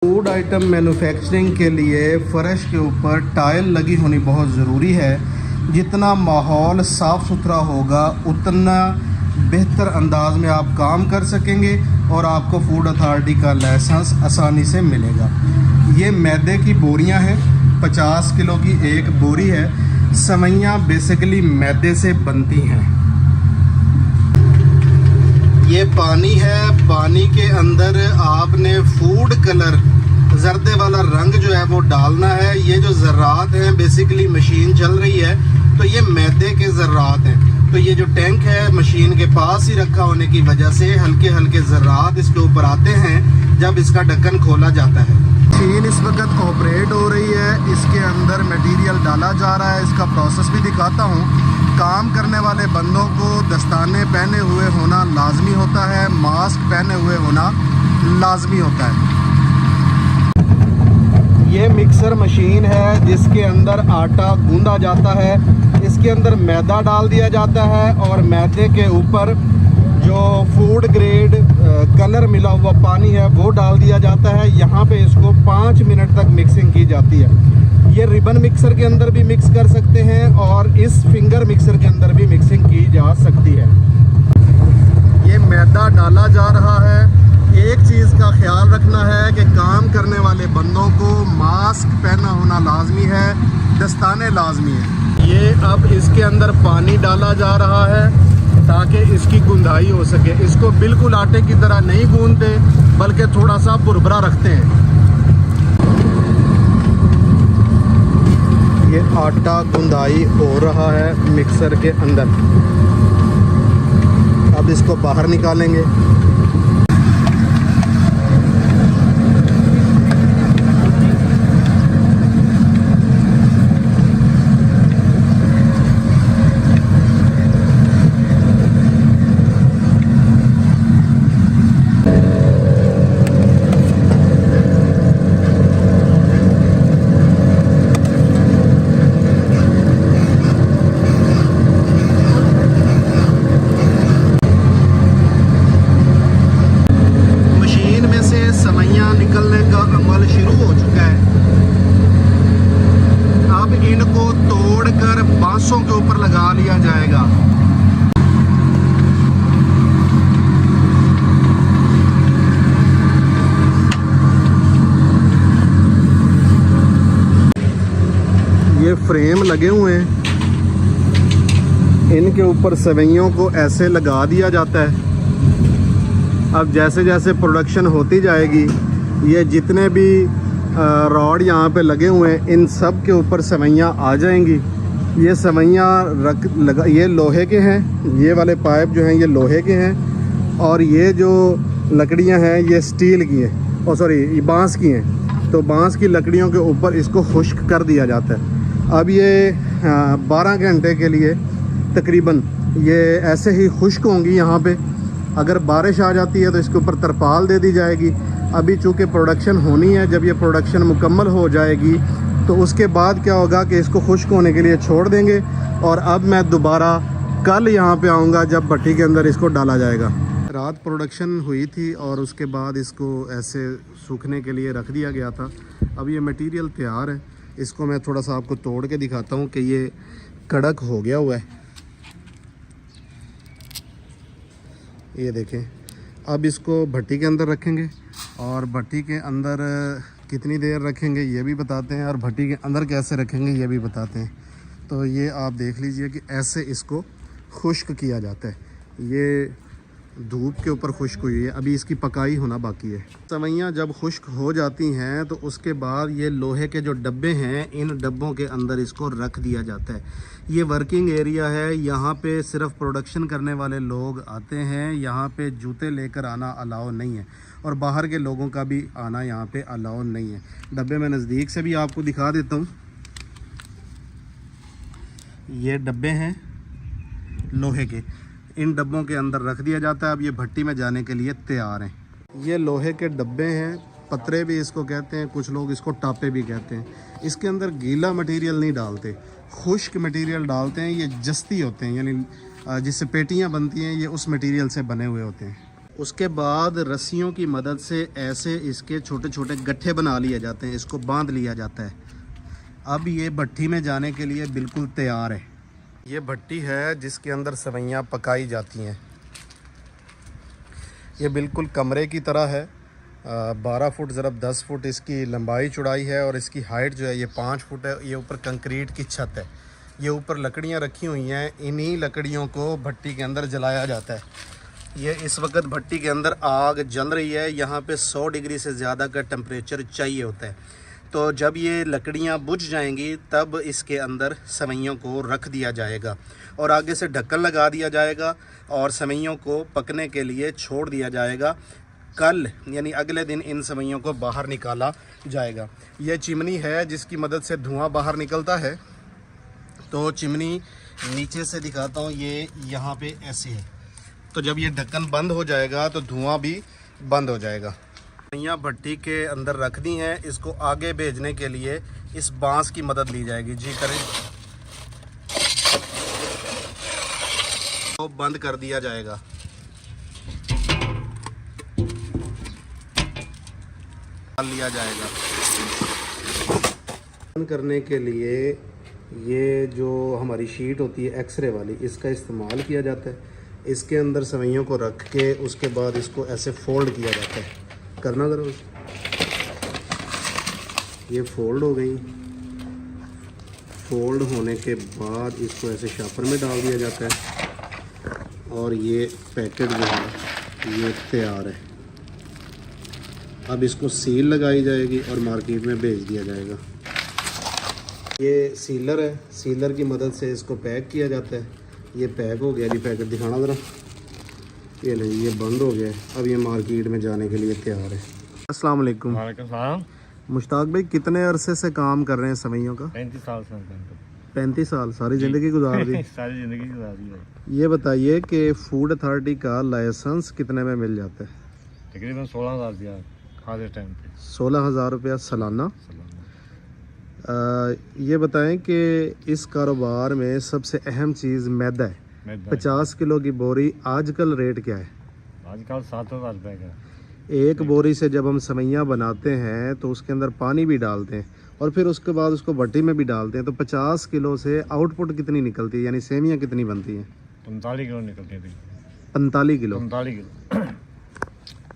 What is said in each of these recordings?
Food item manufacturing के लिए फ़र्श के ऊपर टाइल लगी होनी बहुत ज़रूरी है। जितना माहौल साफ़ सुथरा होगा उतना बेहतर अंदाज में आप काम कर सकेंगे और आपको फूड अथॉरिटी का लाइसेंस आसानी से मिलेगा। ये मैदे की बोरियां हैं, 50 किलो की एक बोरी है। सवैयाँ बेसिकली मैदे से बनती हैं। ये पानी है, पानी के अंदर आपने फूड कलर जर्दे वाला रंग जो है वो डालना है। ये जो ज़र्रात हैं बेसिकली मशीन चल रही है तो ये मैदे के ज़र्रात हैं। तो ये जो टैंक है मशीन के पास ही रखा होने की वजह से हल्के हल्के ज़र्रात इसके ऊपर आते हैं जब इसका ढक्कन खोला जाता है। मशीन इस वक्त ऑपरेट हो रही है, इसके अंदर मटेरियल डाला जा रहा है। इसका प्रोसेस भी दिखाता हूँ। काम करने वाले बंदों को दस्ताने पहने हुए होना लाजमी होता है, मास्क पहने हुए होना लाजमी होता है। ये मिक्सर मशीन है जिसके अंदर आटा गूंदा जाता है। इसके अंदर मैदा डाल दिया जाता है और मैदे के ऊपर जो फूड ग्रेड कलर मिला हुआ पानी है वो डाल दिया जाता है। यहाँ पे इसको 5 मिनट तक मिक्सिंग की जाती है। ये रिबन मिक्सर के अंदर भी मिक्स कर सकते हैं और इस फिंगर मिक्सर के अंदर भी मिक्सिंग की जा सकती है। ये मैदा डाला जा रहा है। एक चीज़ का ख्याल रखना है कि काम करने वाले बंदों को मास्क पहनना होना लाजमी है, दस्ताने लाजमी है। ये अब इसके अंदर पानी डाला जा रहा है ताकि इसकी गुंदाई हो सके। इसको बिल्कुल आटे की तरह नहीं गूंदते बल्कि थोड़ा सा बुरबरा रखते हैं। ये आटा गुंदाई हो रहा है मिक्सर के अंदर। अब इसको बाहर निकालेंगे। निकलने का अमल शुरू हो चुका है। अब इनको तोड़कर बांसों के ऊपर लगा लिया जाएगा। ये फ्रेम लगे हुए हैं, इनके ऊपर सवैयों को ऐसे लगा दिया जाता है। अब जैसे जैसे प्रोडक्शन होती जाएगी ये जितने भी रॉड यहाँ पे लगे हुए हैं इन सब के ऊपर सवैयाँ आ जाएंगी। ये सवैयाँ ये लोहे के हैं, ये वाले पाइप जो हैं ये लोहे के हैं और ये जो लकड़ियाँ हैं ये स्टील की हैं, और सॉरी ये बांस की हैं। तो बांस की लकड़ियों के ऊपर इसको खुश्क कर दिया जाता है। अब ये 12 घंटे के लिए तकरीबन ये ऐसे ही खुश्क होंगी। यहाँ पे अगर बारिश आ जाती है तो इसके ऊपर तरपाल दे दी जाएगी। अभी चूँकि प्रोडक्शन होनी है, जब ये प्रोडक्शन मुकम्मल हो जाएगी तो उसके बाद क्या होगा कि इसको खुश्क होने के लिए छोड़ देंगे और अब मैं दोबारा कल यहाँ पे आऊँगा जब भट्टी के अंदर इसको डाला जाएगा। रात प्रोडक्शन हुई थी और उसके बाद इसको ऐसे सूखने के लिए रख दिया गया था। अब ये मटेरियल तैयार है। इसको मैं थोड़ा सा आपको तोड़ के दिखाता हूँ कि ये कड़क हो गया हुआ है। ये देखें। अब इसको भट्टी के अंदर रखेंगे और भट्टी के अंदर कितनी देर रखेंगे ये भी बताते हैं और भट्टी के अंदर कैसे रखेंगे ये भी बताते हैं। तो ये आप देख लीजिए कि ऐसे इसको खुश्क किया जाता है। ये धूप के ऊपर खुश्क हुई है, अभी इसकी पकाई होना बाकी है। सवैयाँ जब खुश्क हो जाती हैं तो उसके बाद ये लोहे के जो डब्बे हैं इन डब्बों के अंदर इसको रख दिया जाता है। ये वर्किंग एरिया है, यहाँ पे सिर्फ प्रोडक्शन करने वाले लोग आते हैं। यहाँ पे जूते लेकर आना अलाउ नहीं है और बाहर के लोगों का भी आना यहाँ पे अलाउ नहीं है। डब्बे में नज़दीक से भी आपको दिखा देता हूँ। ये डब्बे हैं लोहे के, इन डब्बों के अंदर रख दिया जाता है। अब ये भट्टी में जाने के लिए तैयार हैं। ये लोहे के डब्बे हैं, पतरे भी इसको कहते हैं, कुछ लोग इसको टापे भी कहते हैं। इसके अंदर गीला मटेरियल नहीं डालते, खुश्क मटेरियल डालते हैं। ये जस्ती होते हैं, यानी जिससे पेटियां बनती हैं ये उस मटेरियल से बने हुए होते हैं। उसके बाद रस्सियों की मदद से ऐसे इसके छोटे छोटे गट्ठे बना लिए जाते हैं, इसको बांध लिया जाता है। अब ये भट्टी में जाने के लिए बिल्कुल तैयार है। ये भट्टी है जिसके अंदर सेवइयाँ पकाई जाती हैं। ये बिल्कुल कमरे की तरह है। 12 फुट ज़रब 10 फुट इसकी लंबाई चौड़ाई है और इसकी हाइट जो है ये 5 फुट है। ये ऊपर कंक्रीट की छत है। ये ऊपर लकड़ियाँ रखी हुई हैं, इन्हीं लकड़ियों को भट्टी के अंदर जलाया जाता है। ये इस वक्त भट्टी के अंदर आग जल रही है। यहाँ पे 100 डिग्री से ज़्यादा का टेम्परेचर चाहिए होता है। तो जब ये लकड़ियाँ बुझ जाएंगी तब इसके अंदर सेवइयों को रख दिया जाएगा और आगे से ढक्कन लगा दिया जाएगा और सेवइयों को पकने के लिए छोड़ दिया जाएगा। कल यानी अगले दिन इन सेवइयों को बाहर निकाला जाएगा। ये चिमनी है जिसकी मदद से धुआं बाहर निकलता है। तो चिमनी नीचे से दिखाता हूँ, ये यहाँ पे ऐसे है। तो जब ये ढक्कन बंद हो जाएगा तो धुआं भी बंद हो जाएगा। सेवइयाँ भट्टी के अंदर रख दी हैं। इसको आगे भेजने के लिए इस बांस की मदद ली जाएगी। जी करें, तो बंद कर दिया जाएगा। लिया जाएगा। बंद करने के लिए ये जो हमारी शीट होती है एक्सरे वाली, इसका इस्तेमाल किया जाता है। इसके अंदर सेवइयों को रख के उसके बाद इसको ऐसे फोल्ड किया जाता है। करना ज़रा, ये फोल्ड हो गई। फोल्ड होने के बाद इसको ऐसे शापर में डाल दिया जाता है और ये पैकेट जो है ये तैयार है। अब इसको सील लगाई जाएगी और मार्केट में भेज दिया जाएगा। ये सीलर है, सीलर की मदद से इसको पैक किया जाता है। ये पैक हो गया जी, पैकेट दिखाना ज़रा। ये नहीं, ये बंद हो गया। अब ये मार्केट में जाने के लिए तैयार है। अस्सलाम वालेकुम। वालेकुम सलाम। मुश्ताक भाई, कितने अरसे से काम कर रहे हैं सेवइयों का? 35 साल से 35 साल, सारी ज़िंदगी गुजार दी। सारी ज़िंदगी गुजार दी है। ये बताइए कि फूड अथॉरिटी का लाइसेंस कितने में मिल जाता है? तकरीबन 16,000 दिया खास टाइम पे। 16,000 रुपया सालाना। ये बताएं कि इस कारोबार में सबसे अहम चीज़ मैदा है। 50 किलो की बोरी आजकल रेट क्या है? आजकल 7,000 रुपये का। एक बोरी से जब हम सेवइयाँ बनाते हैं तो उसके अंदर पानी भी डालते हैं और फिर उसके बाद उसको भट्टी में भी डालते हैं। तो 50 किलो से आउटपुट कितनी निकलती है, यानी सेवइयाँ कितनी बनती हैं? 45 किलो निकलती थी। 45 किलो। 45 किलो।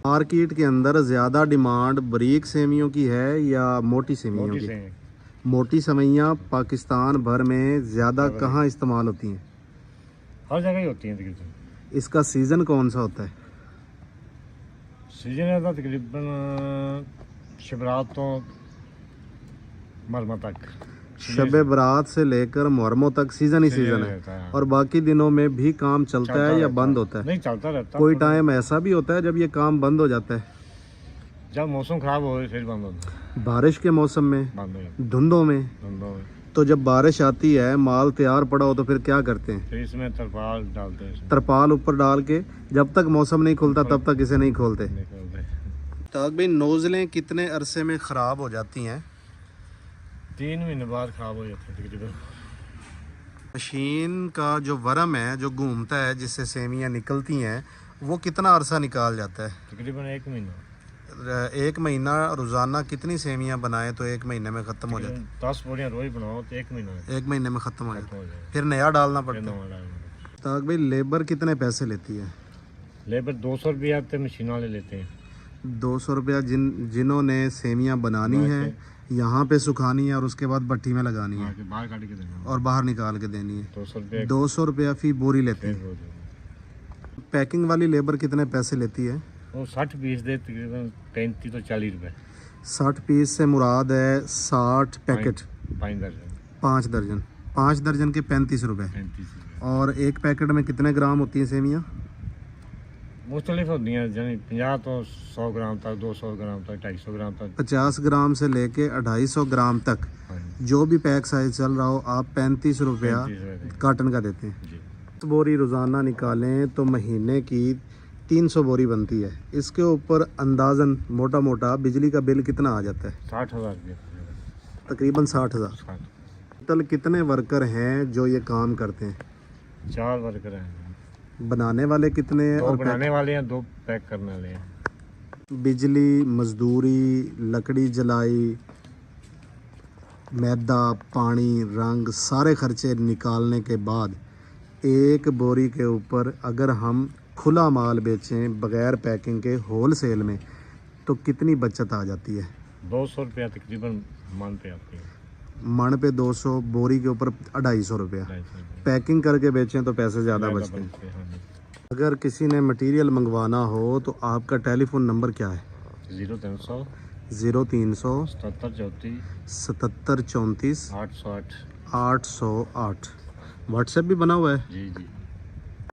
मार्केट के अंदर ज़्यादा डिमांड बारीक सेवइयों की है या मोटी सेवइयों की? मोटी सेवइयाँ पाकिस्तान भर में ज़्यादा कहाँ इस्तेमाल होती हैं? हर जगह ही होती हैं तकरीबन। इसका सीज़न कौन सा होता है? सीजन है तकरीबन शबरात तो मरमा तक। शबे बरात से लेकर मुहर्रम तक सीज़न ही सीज़न है। और बाकी दिनों में भी काम चलता है या बंद होता है? नहीं, चलता रहता। कोई टाइम ऐसा भी होता है जब ये काम बंद हो जाता है? जब मौसम ख़राब हो फिर बंद होता है। बारिश के मौसम में, बंद हो धुंधों में? धुंधों में। तो जब बारिश आती है, माल तैयार पड़ा हो तो फिर क्या करते हैं? फिर इसमें तरपाल डालते हैं। तरपाल ऊपर डाल के जब तक मौसम नहीं खुलता तब तक इसे नहीं खोलते। तो भाई नोज़लें कितने अरसे में ख़राब हो जाती हैं? 3 महीने बाद ख़राब हो जाती है तकरीबन। मशीन का जो वरम है जो घूमता है जिससे सेवइयाँ निकलती हैं, वो कितना अरसा निकाल जाता है? तकरीबन 1 महीना। 1 महीना रोज़ाना कितनी सेवइयाँ बनाए तो 1 महीने में ख़त्म हो जाती? 10 बोरियाँ रोज़ बनाओ तो 1 महीना। 1 महीने में ख़त्म हो जाती है। फिर नया डालना पड़ता है। तो भाई लेबर कितने पैसे लेती है? लेबर 200 रुपया तो मशीन वाले लेते हैं। 200 रुपया जिन्होंने सेवइयाँ बनानी है, यहाँ पे सुखानी है और उसके बाद भट्टी में लगानी है बाहर काट के देना और बाहर निकाल के देनी है। 200 रुपया फी बोरी लेती है। पैकिंग वाली लेबर कितने पैसे लेती है? वो 60 पीस दे तकरीबन 35 तो 40 रुपये। 60 पीस से मुराद है 60 पैकेट। 5 दर्जन। 5 दर्जन। 5 दर्जन के 35 रुपये। और एक पैकेट में कितने ग्राम होती हैं सेवइयाँ? मुख्तलिफ होती हैं, यानी 50 तो 100 ग्राम तक, 200 ग्राम तक, 250 ग्राम तक। 50 ग्राम से लेके 250 ग्राम तक जो भी पैक साइज चल रहा हो, आप 35 रुपया कार्टन का देते हैं। तो बोरी रोज़ाना निकालें तो महीने की 300 बोरी बनती है। इसके ऊपर अंदाज़न मोटा मोटा बिजली का बिल कितना आ जाता है? 60,000 रुपये तकरीबन 60,000। टोटल कितने वर्कर हैं जो ये काम करते हैं? 4 वर्कर हैं। बनाने वाले कितने हैं दो और बनाने वाले हैं, दो पैक करने वाले हैं। बिजली, मजदूरी, लकड़ी जलाई, मैदा, पानी, रंग, सारे खर्चे निकालने के बाद एक बोरी के ऊपर अगर हम खुला माल बेचें बगैर पैकिंग के होल सेल में तो कितनी बचत आ जाती है? 200 रुपया तकरीबन मन पे आती है। मन पे 200, बोरी के ऊपर 250 रुपया। 250 रुपया। पैकिंग करके बेचें तो पैसे ज़्यादा बचते हैं। बनते हैं, हाँ जी। अगर किसी ने मटेरियल मंगवाना हो तो आपका टेलीफोन नंबर क्या है? 0300 0300 77 77 34 808। 808। व्हाट्सएप भी बना हुआ है? जी जी।